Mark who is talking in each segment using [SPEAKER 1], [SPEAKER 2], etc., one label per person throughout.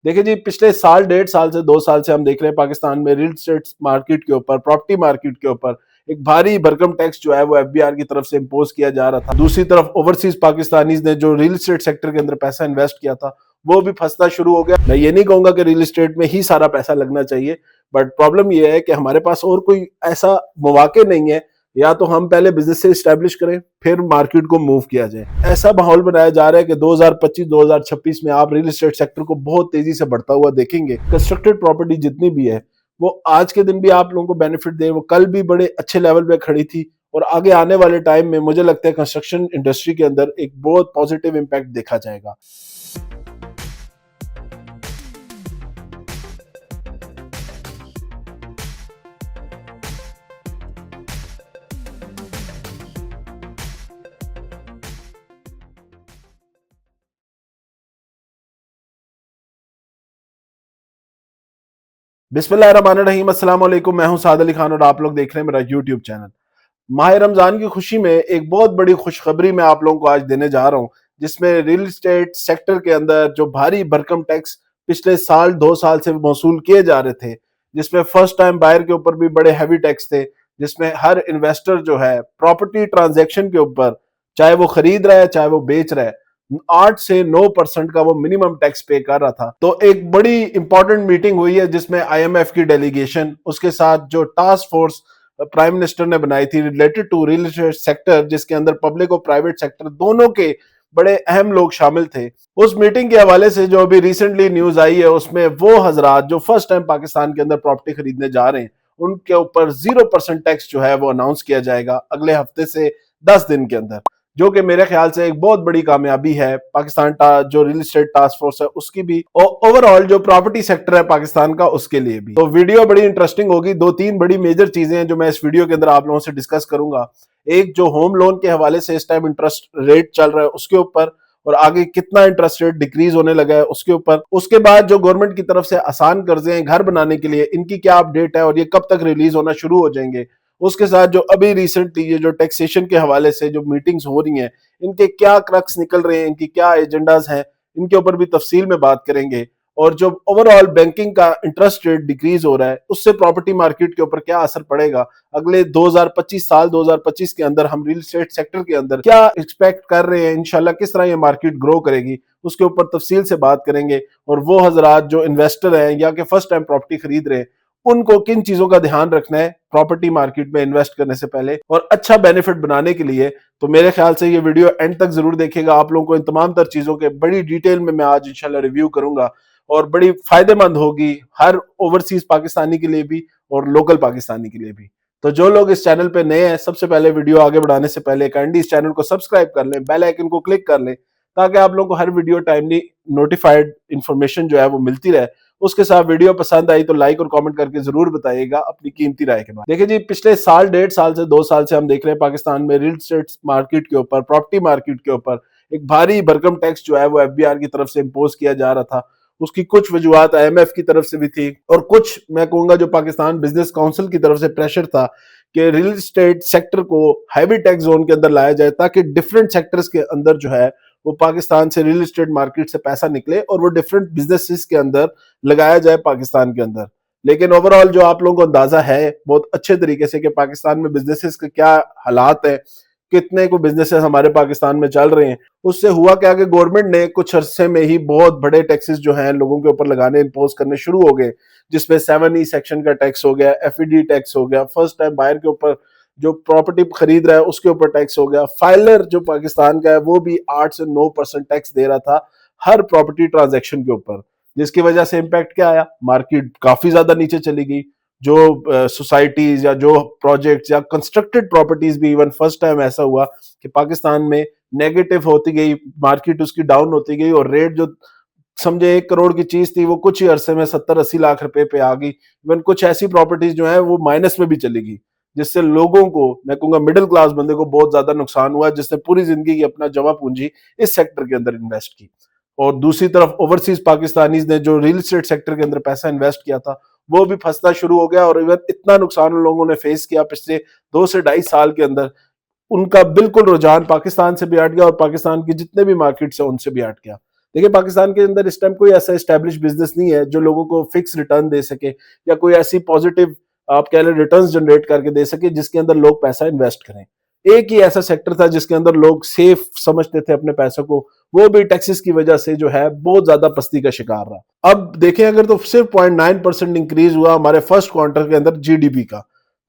[SPEAKER 1] देखिए जी, पिछले साल, 1.5 साल से 2 साल से हम देख रहे हैं पाकिस्तान में रियल एस्टेट मार्केट के ऊपर, प्रॉपर्टी मार्केट के ऊपर एक भारी भरकम टैक्स जो है वो एफबीआर की तरफ से इम्पोज किया जा रहा था। दूसरी तरफ ओवरसीज पाकिस्तानीज ने जो रियल एस्टेट सेक्टर के अंदर पैसा इन्वेस्ट किया था वो भी फंसना शुरू हो गया। मैं ये नहीं कहूंगा कि रियल एस्टेट में ही सारा पैसा लगना चाहिए, बट प्रॉब्लम ये है कि हमारे पास और कोई ऐसा मौके नहीं है। या तो हम पहले बिजनेस से स्टैब्लिश करें, फिर मार्केट को मूव किया जाए। ऐसा माहौल बनाया जा रहा है कि 2025-2026 में आप रियल एस्टेट सेक्टर को बहुत तेजी से बढ़ता हुआ देखेंगे। कंस्ट्रक्टेड प्रॉपर्टी जितनी भी है वो आज के दिन भी आप लोगों को बेनिफिट दे, वो कल भी बड़े अच्छे लेवल पे खड़ी थी और आगे आने वाले टाइम में मुझे लगता है कंस्ट्रक्शन इंडस्ट्री के अंदर एक बहुत पॉजिटिव इंपैक्ट देखा जाएगा। बिस्मिल्लाहिर्रहमानिर्रहीम, अस्सलाम वालेकुम। मैं हूं साद अली खान और आप लोग देख रहे हैं मेरा यूट्यूब चैनल। माह रमजान की खुशी में एक बहुत बड़ी खुशखबरी मैं आप लोगों को आज देने जा रहा हूं, जिसमें रियल एस्टेट सेक्टर के अंदर जो भारी भरकम टैक्स पिछले साल 2 साल से मौसूल किए जा रहे थे, जिसमें फर्स्ट टाइम बायर के ऊपर भी बड़े हैवी टैक्स थे, जिसमें हर इन्वेस्टर जो है प्रॉपर्टी ट्रांजेक्शन के ऊपर, चाहे वो खरीद रहा है चाहे वो बेच रहा है, 8 से 9% का वो मिनिमम टैक्स पे कर रहा था। तो एक बड़ी इंपॉर्टेंट मीटिंग हुई है जिसमें आईएमएफ की डेलीगेशन, उसके साथ जो टास्क फोर्स प्राइम मिनिस्टर ने बनाई थी related to real estate sector, जिसके अंदर पब्लिक और प्राइवेट सेक्टर दोनों के बड़े अहम लोग शामिल थे। उस मीटिंग के हवाले से जो अभी रिसेंटली न्यूज आई है, उसमें वो हजरात जो फर्स्ट टाइम पाकिस्तान के अंदर प्रॉपर्टी खरीदने जा रहे हैं, उनके ऊपर 0% टैक्स जो है वो अनाउंस किया जाएगा अगले हफ्ते से 10 दिन के अंदर, जो कि मेरे ख्याल से एक बहुत बड़ी कामयाबी है पाकिस्तान जो रियल एस्टेट टास्क फोर्स है उसकी भी, और ओवरऑल जो प्रॉपर्टी सेक्टर है पाकिस्तान का उसके लिए भी। तो वीडियो बड़ी इंटरेस्टिंग होगी। 2-3 बड़ी मेजर चीजें हैं जो मैं इस वीडियो के अंदर आप लोगों से डिस्कस करूंगा। एक, जो होम लोन के हवाले से इस टाइम इंटरेस्ट रेट चल रहा है उसके ऊपर, और आगे कितना इंटरेस्ट रेट डिक्रीज होने लगा है उसके ऊपर। उसके बाद जो गवर्नमेंट की तरफ से आसान कर्जे हैं घर बनाने के लिए, इनकी क्या अपडेट है और ये कब तक रिलीज होना शुरू हो जाएंगे। उसके साथ जो अभी रिसेंटली ये जो टैक्सेशन के हवाले से जो मीटिंग्स हो रही हैं, इनके क्या क्रक्स निकल रहे हैं, इनकी क्या एजेंडाज हैं, इनके ऊपर भी तफसील में बात करेंगे। और जो ओवरऑल बैंकिंग का इंटरेस्ट रेट डिक्रीज हो रहा है उससे प्रॉपर्टी मार्केट के ऊपर क्या असर पड़ेगा, अगले 2025 के अंदर हम रियल एस्टेट सेक्टर के अंदर क्या एक्सपेक्ट कर रहे हैं, इंशाल्लाह किस तरह ये मार्केट ग्रो करेगी, उसके ऊपर तफसील से बात करेंगे। और वो हजरात जो इन्वेस्टर हैं या कि फर्स्ट टाइम प्रॉपर्टी खरीद रहे हैं, उनको किन चीजों का ध्यान रखना है प्रॉपर्टी मार्केट में इन्वेस्ट करने से पहले और अच्छा बेनिफिट बनाने के लिए। तो मेरे ख्याल से ये वीडियो एंड तक जरूर देखेगा। आप लोगों को इन तमाम तर चीजों के बड़ी डिटेल में मैं आज इंशाल्लाह रिव्यू करूंगा और बड़ी फायदेमंद होगी हर ओवरसीज पाकिस्तानी के लिए भी और लोकल पाकिस्तानी के लिए भी। तो जो लोग इस चैनल पे नए हैं, सबसे पहले वीडियो आगे बढ़ाने से पहले काइंडली इस चैनल को सब्सक्राइब कर लें, बेल आइकन को क्लिक कर लें, ताकि आप लोगों को हर वीडियो टाइमली नोटिफाइड इंफॉर्मेशन जो है वो मिलती रहे। उसके साथ वीडियो पसंद आई तो लाइक और कमेंट करके जरूर बताइएगा अपनी कीमती राय के बाद। देखिए जी, पिछले साल, 1.5 साल से 2 साल से हम देख रहे हैं पाकिस्तान में रियल एस्टेट मार्केट के ऊपर, प्रॉपर्टी मार्केट के ऊपर एक भारी भरकम टैक्स जो है वो एफबीआर की तरफ से इम्पोज किया जा रहा था। उसकी कुछ वजूहत आईएमएफ की तरफ से भी थी और कुछ मैं कहूंगा जो पाकिस्तान बिजनेस काउंसिल की तरफ से प्रेशर था कि रियल एस्टेट सेक्टर को हैवी टैक्स जोन के अंदर लाया जाए, ताकि डिफरेंट सेक्टर्स के अंदर जो है वो पाकिस्तान से रियल एस्टेट मार्केट से पैसा निकले और वो डिफरेंट बिजनेसेस के अंदर लगाया जाए पाकिस्तान के अंदर। लेकिन ओवरऑल जो आप लोगों को अंदाजा है बहुत अच्छे तरीके से कि पाकिस्तान में बिजनेसेस के क्या हालात है, कितने को बिजनेसेस हमारे पाकिस्तान में चल रहे हैं। उससे हुआ क्या कि गवर्नमेंट ने कुछ अरसे में ही बहुत बड़े टैक्सेस जो हैं लोगों के ऊपर लगाने इम्पोज करने शुरू हो गए, जिसमें 7E सेक्शन का टैक्स हो गया, एफईडी टैक्स हो गया, फर्स्ट टाइम बायर के ऊपर जो प्रॉपर्टी खरीद रहा है उसके ऊपर टैक्स हो गया, फाइलर जो पाकिस्तान का है वो भी 8 से 9% टैक्स दे रहा था हर प्रॉपर्टी ट्रांजेक्शन के ऊपर, जिसकी वजह से इम्पैक्ट क्या आया, मार्केट काफी ज्यादा नीचे चली गई। जो सोसाइटीज या जो प्रोजेक्ट्स या कंस्ट्रक्टेड प्रॉपर्टीज भी, इवन फर्स्ट टाइम ऐसा हुआ कि पाकिस्तान में नेगेटिव होती गई, मार्केट उसकी डाउन होती गई और रेट जो समझे 1 करोड़ की चीज थी वो कुछ ही अरसे में 70-80 लाख रुपए पे आ गई। इवन कुछ ऐसी प्रॉपर्टीज जो है वो माइनस में भी चली गई, जिससे लोगों को, मैं कहूंगा मिडिल क्लास बंदे को बहुत ज्यादा नुकसान हुआ, जिसने पूरी जिंदगी की अपना जमा पूंजी इस सेक्टर के अंदर इन्वेस्ट की। और दूसरी तरफ ओवरसीज पाकिस्तानीज ने जो रियल एस्टेट सेक्टर के अंदर पैसा इन्वेस्ट किया था वो भी फंसना शुरू हो गया। और इवन इतना नुकसान उन लोगों ने फेस किया पिछले 2 से 2.5 साल के अंदर, उनका बिल्कुल रुझान पाकिस्तान से भी हट गया और पाकिस्तान की जितने भी मार्केट्स है उनसे भी हट गया। देखिए पाकिस्तान के अंदर इस टाइम कोई ऐसा एस्टेब्लिश बिजनेस नहीं है जो लोगों को फिक्स रिटर्न दे सके या कोई ऐसी पॉजिटिव आप कह लें रिटर्न्स जनरेट करके दे सके जिसके अंदर लोग पैसा इन्वेस्ट करें। एक ही ऐसा सेक्टर था जिसके अंदर लोग सेफ समझते थे अपने पैसों को, वो भी टैक्सेस की वजह से जो है बहुत ज्यादा पस्ती का शिकार रहा। अब देखें अगर तो सिर्फ 0.9% इंक्रीज हुआ हमारे फर्स्ट क्वार्टर के अंदर जीडीपी का।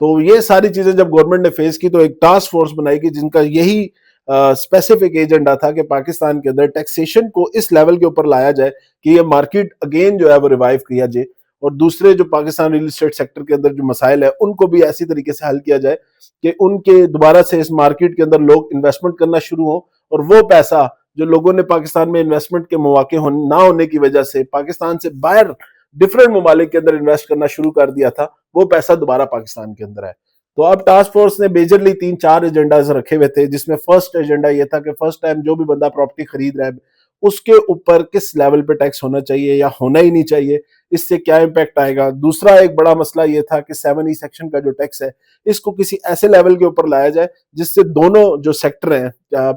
[SPEAKER 1] तो ये सारी चीजें जब गवर्नमेंट ने फेस की तो एक टास्क फोर्स बनाई कि जिनका यही स्पेसिफिक एजेंडा था कि पाकिस्तान के अंदर टैक्सेशन को इस लेवल के ऊपर लाया जाए कि ये मार्केट अगेन जो है वो रिवाइव किया जाए और दूसरे जो पाकिस्तान रियल एस्टेट सेक्टर के अंदर जो मसाइल है उनको भी ऐसी तरीके से हल किया जाए कि उनके दोबारा से इस मार्केट के अंदर लोग इन्वेस्टमेंट करना शुरू हो और वो पैसा जो लोगों ने पाकिस्तान में इन्वेस्टमेंट के मौके ना होने की वजह से पाकिस्तान से बाहर डिफरेंट ममालिक के अंदर इन्वेस्ट करना शुरू कर दिया था, वो पैसा दोबारा पाकिस्तान के अंदर है। तो अब टास्क फोर्स ने मेजरली 3-4 एजेंडाज रखे हुए थे, जिसमें फर्स्ट एजेंडा ये था कि फर्स्ट टाइम जो भी बंदा प्रॉपर्टी खरीद रहा है उसके ऊपर किस लेवल पे टैक्स होना चाहिए या होना ही नहीं चाहिए, इससे क्या इंपैक्ट आएगा। दूसरा एक बड़ा मसला ये था कि 7E सेक्शन का जो टैक्स है इसको किसी ऐसे लेवल के ऊपर लाया जाए जिससे दोनों जो सेक्टर हैं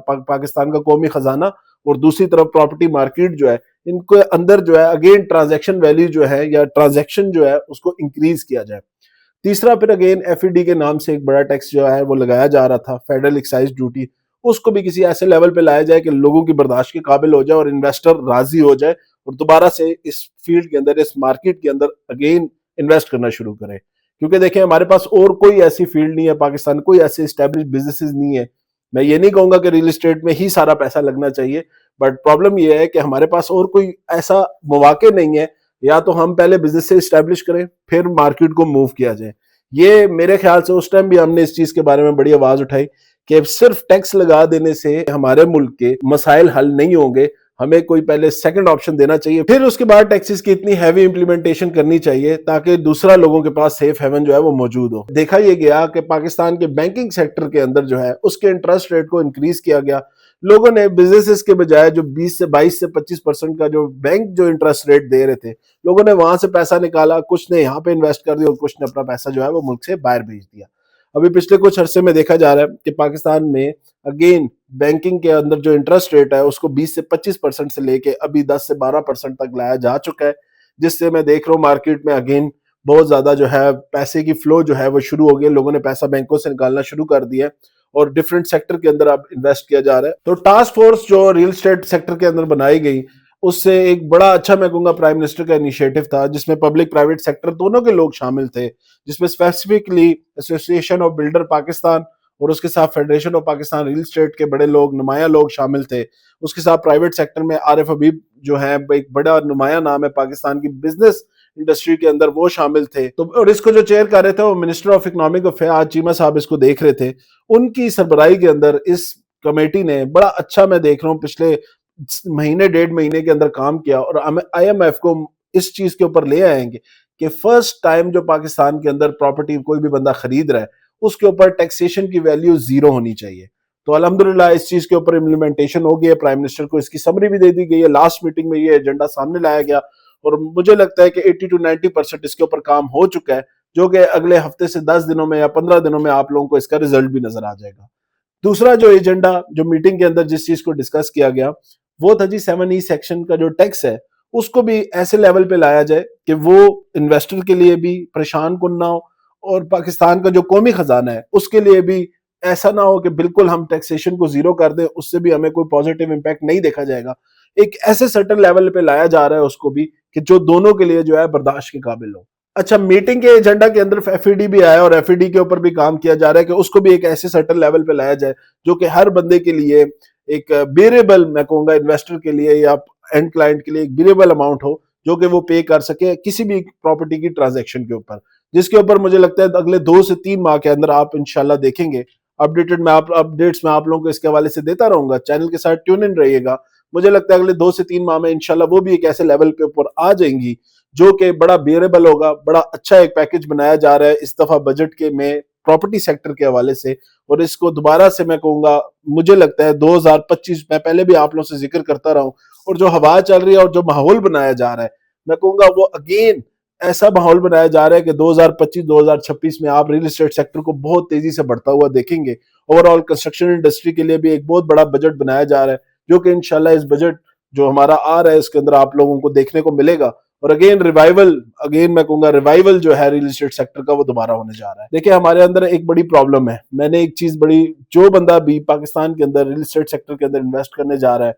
[SPEAKER 1] पाकिस्तान का कौमी खजाना और दूसरी तरफ प्रॉपर्टी मार्केट जो है इनके अंदर जो है अगेन ट्रांजैक्शन वैल्यू जो है या ट्रांजैक्शन जो है उसको इंक्रीज किया जाए। तीसरा फिर अगेन एफईडी के नाम से एक बड़ा टैक्स जो है वो लगाया जा रहा था, फेडरल एक्साइज ड्यूटी, उसको भी किसी ऐसे लेवल पे लाया जाए कि लोगों की बर्दाश्त के काबिल हो जाए और इन्वेस्टर राजी हो जाए और दोबारा से इस फील्ड के अंदर इस मार्केट के अंदर अगेन इन्वेस्ट करना शुरू करें। क्योंकि देखिए हमारे पास और कोई ऐसी फील्ड नहीं है, पाकिस्तान कोई ऐसे स्टैब्लिश बिजनेसेस नहीं है। मैं ये नहीं कहूंगा कि रियल एस्टेट में ही सारा पैसा लगना चाहिए, बट प्रॉब्लम यह है कि हमारे पास और कोई ऐसा मौके नहीं है, या तो हम पहले बिजनेस से स्टैब्लिश करें फिर मार्केट को मूव किया जाए। ये मेरे ख्याल से उस टाइम भी हमने इस चीज के बारे में बड़ी आवाज उठाई कि सिर्फ टैक्स लगा देने से हमारे मुल्क के मसाइल हल नहीं होंगे, हमें कोई पहले सेकंड ऑप्शन देना चाहिए, फिर उसके बाद टैक्सेस की इतनी हैवी इंप्लीमेंटेशन करनी चाहिए ताकि दूसरा लोगों के पास सेफ हेवन जो है वो मौजूद हो। देखा यह गया कि पाकिस्तान के बैंकिंग सेक्टर के अंदर जो है उसके इंटरेस्ट रेट को इंक्रीज किया गया। लोगों ने बिजनेसेस के बजाय जो 20 से 22 से 25% का जो बैंक जो इंटरेस्ट रेट दे रहे थे, लोगों ने वहां से पैसा निकाला, कुछ ने यहाँ पे इन्वेस्ट कर दिया और कुछ ने अपना पैसा जो है वो मुल्क से बाहर भेज दिया। अभी पिछले कुछ अरसे में देखा जा रहा है कि पाकिस्तान में अगेन बैंकिंग के अंदर जो इंटरेस्ट रेट है उसको 20 से 25% से लेके अभी 10 से 12% तक लाया जा चुका है, जिससे मैं देख रहा हूँ मार्केट में अगेन बहुत ज्यादा जो है पैसे की फ्लो जो है वो शुरू हो गई, लोगों ने पैसा बैंकों से निकालना शुरू कर दिया और डिफरेंट सेक्टर के अंदर अब इन्वेस्ट किया जा रहा है। तो टास्क फोर्स जो रियल एस्टेट सेक्टर के अंदर बनाई गई उससे एक बड़ा अच्छा मैं कहूंगा प्राइम मिनिस्टर का इनिशिएटिव था, जिसमें पब्लिक प्राइवेट सेक्टर दोनों के लोग शामिल थे, जिसमें specifically association of builder Pakistan और उसके साथ federation of Pakistan real estate के बड़े लोग नुमाया लोग शामिल थे। उसके साथ प्राइवेट सेक्टर में आरिफ हबीब जो है एक बड़ा नुमाया नाम है पाकिस्तान की बिजनेस इंडस्ट्री के अंदर, वो शामिल थे। तो और इसको जो चेयर कर रहे थे वो मिनिस्टर ऑफ इकोनॉमिक अफेयर आज चीमा साहब इसको देख रहे थे। उनकी सरबराही के अंदर इस कमेटी ने बड़ा अच्छा मैं देख रहा हूँ पिछले महीने 1.5 महीने के अंदर काम किया और IMF को इस चीज के ऊपर ले आएंगे कि फर्स्ट टाइम जो पाकिस्तान के अंदर प्रॉपर्टी कोई भी बंदा खरीद रहा है उसके ऊपर टैक्सेशन की वैल्यू 0 होनी चाहिए। तो अल्हम्दुलिल्लाह इस चीज के ऊपर इम्प्लीमेंटेशन हो गई है, प्राइम मिनिस्टर को इसकी समरी भी दे दी गई है, लास्ट मीटिंग में ये एजेंडा सामने लाया गया और मुझे लगता है कि 80 to 90% इसके ऊपर काम हो चुका है, जो कि अगले हफ्ते से 10 दिनों में या 15 दिनों में आप लोगों को इसका रिजल्ट भी नजर आ जाएगा। दूसरा जो एजेंडा जो मीटिंग के अंदर जिस चीज को डिस्कस किया गया वो था जी 7E सेक्शन का जो टैक्स है उसको भी ऐसे लेवल पे लाया जाए कि वो इन्वेस्टर के लिए भी परेशान कुन ना हो और पाकिस्तान का जो कौमी खजाना है उसके लिए भी ऐसा ना हो कि बिल्कुल हम टैक्सेशन को 0 कर दें, उससे भी हमें कोई पॉजिटिव इंपैक्ट नहीं देखा जाएगा। एक ऐसे सर्टन लेवल पे लाया जा रहा है उसको भी कि जो दोनों के लिए जो है बर्दाश्त के काबिल हो। अच्छा, मीटिंग के एजेंडा के अंदर एफईडी भी आया और एफईडी के ऊपर भी काम किया जा रहा है कि उसको भी एक ऐसे सर्टन लेवल पे लाया जाए जो कि हर बंदे के लिए एक बेरेबल, मैं कहूंगा इन्वेस्टर के लिए या एंड क्लाइंट के लिए एक बेरेबल अमाउंट हो जो कि वो पे कर सके किसी भी प्रॉपर्टी की ट्रांजैक्शन के ऊपर, जिसके ऊपर मुझे लगता है अगले 2 से 3 माह के अंदर आप इंशाल्लाह देखेंगे। अपडेट्स में आप लोगों को इसके हवाले से देता रहूंगा, चैनल के साथ ट्यून इन रहिएगा। मुझे लगता है अगले 2 से 3 माह में इंशाल्लाह वो भी एक ऐसे लेवल के ऊपर आ जाएंगी जो कि बड़ा बेरेबल होगा। बड़ा अच्छा एक पैकेज बनाया जा रहा है इस दफा बजट के में प्रॉपर्टी सेक्टर के हवाले से, और इसको दोबारा से मैं कहूंगा मुझे लगता है 2025, मैं पहले भी आप लोगों से जिक्र करता रहा हूं, और जो हवा चल रही है और जो माहौल बनाया जा रहा है मैं कहूंगा वो अगेन ऐसा माहौल बनाया जा रहा है कि 2025-2026 में आप रियल एस्टेट सेक्टर को बहुत तेजी से बढ़ता हुआ देखेंगे। ओवरऑल कंस्ट्रक्शन इंडस्ट्री के लिए भी एक बहुत बड़ा बजट बनाया जा रहा है जो कि इंशाल्लाह इस बजट जो हमारा आ रहा है उसके अंदर आप लोगों को देखने को मिलेगा। और अगेन रिवाइवल, अगेन मैं कहूंगा रिवाइवल जो है रियल एस्टेट सेक्टर का वो दोबारा होने जा रहा है। देखिए हमारे अंदर एक बड़ी प्रॉब्लम है, मैंने एक चीज बड़ी, जो बंदा भी पाकिस्तान के अंदर रियल एस्टेट सेक्टर के अंदर इन्वेस्ट करने जा रहा है,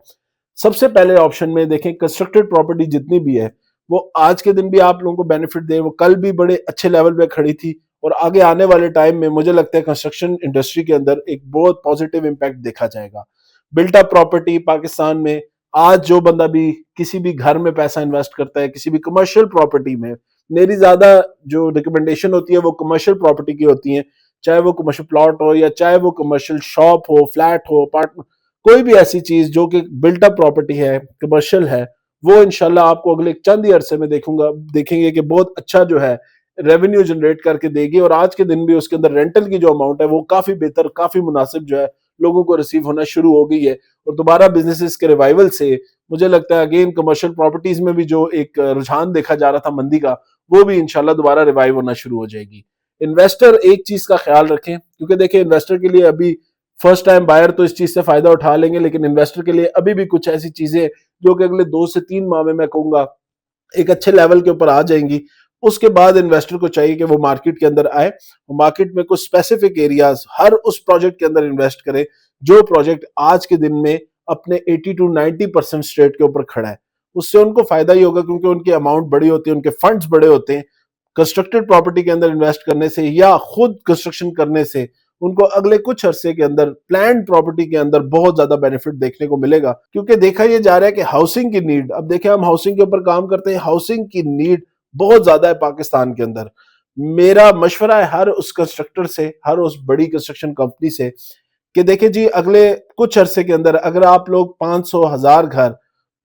[SPEAKER 1] सबसे पहले ऑप्शन में देखें कंस्ट्रक्टेड प्रॉपर्टी जितनी भी है वो आज के दिन भी आप लोगों को बेनिफिट दे, वो कल भी बड़े अच्छे लेवल पे खड़ी थी और आगे आने वाले टाइम में मुझे लगता है कंस्ट्रक्शन इंडस्ट्री के अंदर एक बहुत पॉजिटिव इंपैक्ट देखा जाएगा। बिल्ट अप प्रॉपर्टी पाकिस्तान में आज जो बंदा भी किसी भी घर में पैसा इन्वेस्ट करता है, किसी भी कमर्शियल प्रॉपर्टी में, मेरी ज्यादा जो रिकमेंडेशन होती है वो कमर्शियल प्रॉपर्टी की होती है, चाहे वो कमर्शियल प्लॉट हो या चाहे वो कमर्शियल शॉप हो, फ्लैट हो, अपार्टमेंट, कोई भी ऐसी चीज जो कि बिल्ट अप प्रॉपर्टी है, कमर्शियल है, वो इंशाल्लाह आपको अगले चंद ही अरसे में देखेंगे कि बहुत अच्छा जो है रेवेन्यू जनरेट करके देगी। और आज के दिन भी उसके अंदर रेंटल की जो अमाउंट है वो काफी बेहतर, काफी मुनासिब जो है लोगों को रिसीव होना शुरू हो गई है। और दोबारा बिजनेसेस के रिवाइवल से मुझे लगता है अगेन कमर्शियल प्रॉपर्टीज में भी जो एक रुझान देखा जा रहा था मंदी का, वो भी इंशाल्लाह दोबारा रिवाइव होना शुरू हो जाएगी। इन्वेस्टर एक चीज का ख्याल रखें, क्योंकि देखिए इन्वेस्टर के लिए अभी फर्स्ट टाइम बायर तो इस चीज से फायदा उठा लेंगे, लेकिन इन्वेस्टर के लिए अभी भी कुछ ऐसी चीजें जो कि अगले 2 से 3 माह में मैं कहूंगा एक अच्छे लेवल के ऊपर आ जाएंगी। उसके बाद इन्वेस्टर को चाहिए कि वो मार्केट के अंदर आए, मार्केट में कुछ स्पेसिफिक एरियाज हर उस प्रोजेक्ट के अंदर इन्वेस्ट करे जो प्रोजेक्ट आज के दिन में अपने 80 to 90% स्ट्रेट के ऊपर खड़ा है। उससे उनको फायदा ही होगा क्योंकि उनकी अमाउंट बड़ी होती है, उनके फंड्स बड़े होते हैं। कंस्ट्रक्टेड प्रॉपर्टी के अंदर इन्वेस्ट करने से या खुद कंस्ट्रक्शन करने से उनको अगले कुछ अरसे के अंदर प्लैंड प्रॉपर्टी के अंदर बहुत ज्यादा बेनिफिट देखने को मिलेगा। क्योंकि देखा यह जा रहा है कि हाउसिंग की नीड, अब देखें हम हाउसिंग के ऊपर काम करते हैं, हाउसिंग की नीड बहुत ज्यादा है पाकिस्तान के अंदर। मेरा मशवरा है हर उस कंस्ट्रक्टर से, हर उस बड़ी कंस्ट्रक्शन कंपनी से कि देखिए जी अगले कुछ अरसे के अंदर अगर आप लोग 500,000 घर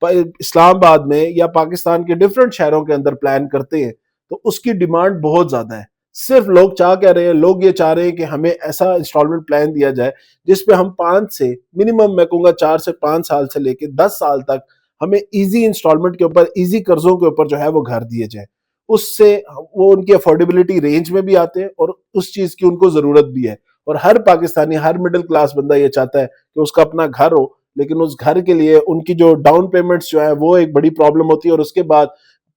[SPEAKER 1] इस्लामाबाद में या पाकिस्तान के डिफरेंट शहरों के अंदर प्लान करते हैं तो उसकी डिमांड बहुत ज्यादा है। सिर्फ लोग चाह कह रहे हैं, लोग ये चाह रहे हैं कि हमें ऐसा इंस्टॉलमेंट प्लान दिया जाए जिसपे हम 5 से मिनिमम मैं कहूंगा 4 से 5 साल से लेके 10 साल तक हमें इजी इंस्टॉलमेंट के ऊपर, इजी कर्जों के ऊपर जो है वो घर दिए जाए। उससे वो उनकी अफोर्डेबिलिटी रेंज में भी आते हैं और उस चीज की उनको जरूरत भी है। और हर पाकिस्तानी, हर मिडिल क्लास बंदा ये चाहता है कि उसका अपना घर हो, लेकिन उस घर के लिए उनकी जो डाउन पेमेंट्स जो है वो एक बड़ी प्रॉब्लम होती है। और उसके बाद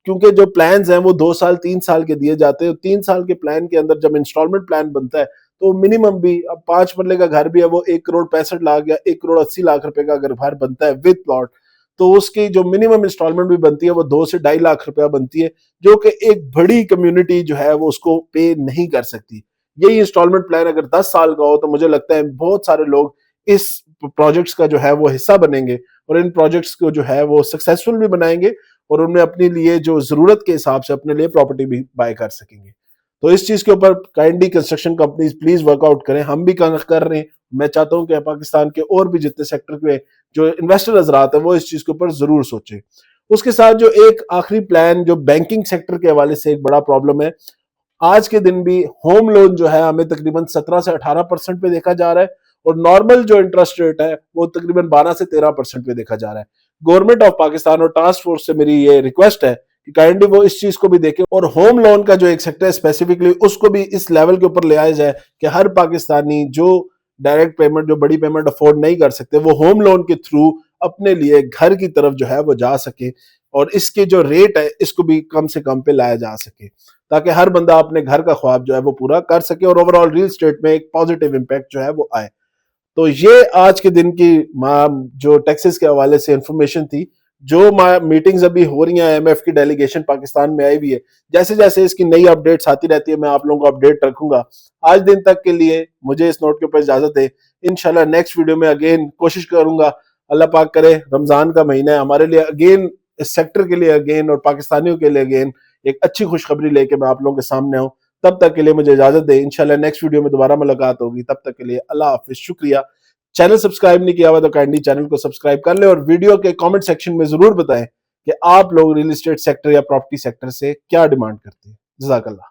[SPEAKER 1] क्योंकि जो प्लान्स हैं वो 2 साल 3 साल के दिए जाते हैं, 3 साल के प्लान के अंदर जब इंस्टॉलमेंट प्लान बनता है तो मिनिमम भी, अब 5 मरले का घर भी है वो 1 करोड़ 65 लाख या 1 करोड़ 80 लाख रुपए का अगर घर बनता है विद प्लॉट, तो उसकी जो मिनिमम इंस्टॉलमेंट भी बनती है वो 2 से 2.5 लाख रुपया बनती है, जो कि एक बड़ी कम्युनिटी जो है वो उसको पे नहीं कर सकती। यही इंस्टॉलमेंट प्लान अगर 10 साल का हो तो मुझे लगता है बहुत सारे लोग इस प्रोजेक्ट्स का जो है वो हिस्सा बनेंगे और इन प्रोजेक्ट्स को जो है वो सक्सेसफुल भी बनाएंगे और उनमें अपने लिए जो जरूरत के हिसाब से अपने लिए प्रॉपर्टी भी बाय कर सकेंगे। तो इस चीज के ऊपर kindly construction companies please workout करें, हम भी कर रहे हैं। मैं चाहता हूं कि पाकिस्तान के और भी जितने सेक्टर के जो इन्वेस्टर हजरात है वो इस चीज के ऊपर जरूर सोचें। उसके साथ जो एक आखिरी प्लान जो बैंकिंग सेक्टर के हवाले से एक बड़ा प्रॉब्लम है, आज के दिन भी होम लोन जो है हमें तकरीबन 17 से 18% पे देखा जा रहा है और नॉर्मल जो इंटरेस्ट रेट है वो तकरीबन 12 से 13% पे देखा जा रहा है। गवर्नमेंट ऑफ पाकिस्तान और टास्क फोर्स से मेरी ये रिक्वेस्ट है कि काइंडली वो इस चीज को भी देखें और होम लोन का जो एक सेक्टर है स्पेसिफिकली उसको भी इस लेवल के ऊपर ले आया जाए कि हर पाकिस्तानी जो डायरेक्ट पेमेंट, जो बड़ी पेमेंट अफोर्ड नहीं कर सकते, वो होम लोन के थ्रू अपने लिए घर की तरफ जो है वो जा सके और इसके जो रेट है इसको भी कम से कम पे लाया जा सके ताकि हर बंदा अपने घर का ख्वाब जो है वो पूरा कर सके और ओवरऑल रियल स्टेट में एक पॉजिटिव इंपैक्ट जो है वो आए। तो ये आज के दिन की जो टैक्सेस के हवाले से इंफॉर्मेशन थी। जो मीटिंग्स अभी हो रही हैं, IMF की डेलीगेशन पाकिस्तान में आई हुई है, जैसे जैसे इसकी नई अपडेट्स आती रहती है मैं आप लोगों को अपडेट रखूंगा। आज दिन तक के लिए मुझे इस नोट के ऊपर इजाजत है। इंशाल्लाह नेक्स्ट वीडियो में अगेन कोशिश करूंगा, अल्लाह पाक करे, रमजान का महीना है हमारे लिए अगेन, इस सेक्टर के लिए अगेन और पाकिस्तानियों के लिए अगेन एक अच्छी खुशखबरी लेके मैं आप लोगों के सामने आऊं। तब तक के लिए मुझे इजाजत दे, इंशाल्लाह नेक्स्ट वीडियो में दोबारा मुलाकात होगी। तब तक के लिए अल्लाह हाफिज, शुक्रिया। चैनल सब्सक्राइब नहीं किया हुआ तो काइंडली चैनल को सब्सक्राइब कर ले और वीडियो के कमेंट सेक्शन में जरूर बताएं कि आप लोग रियल एस्टेट सेक्टर या प्रॉपर्टी सेक्टर से क्या डिमांड करते हैं। जज़ाकल्लाह।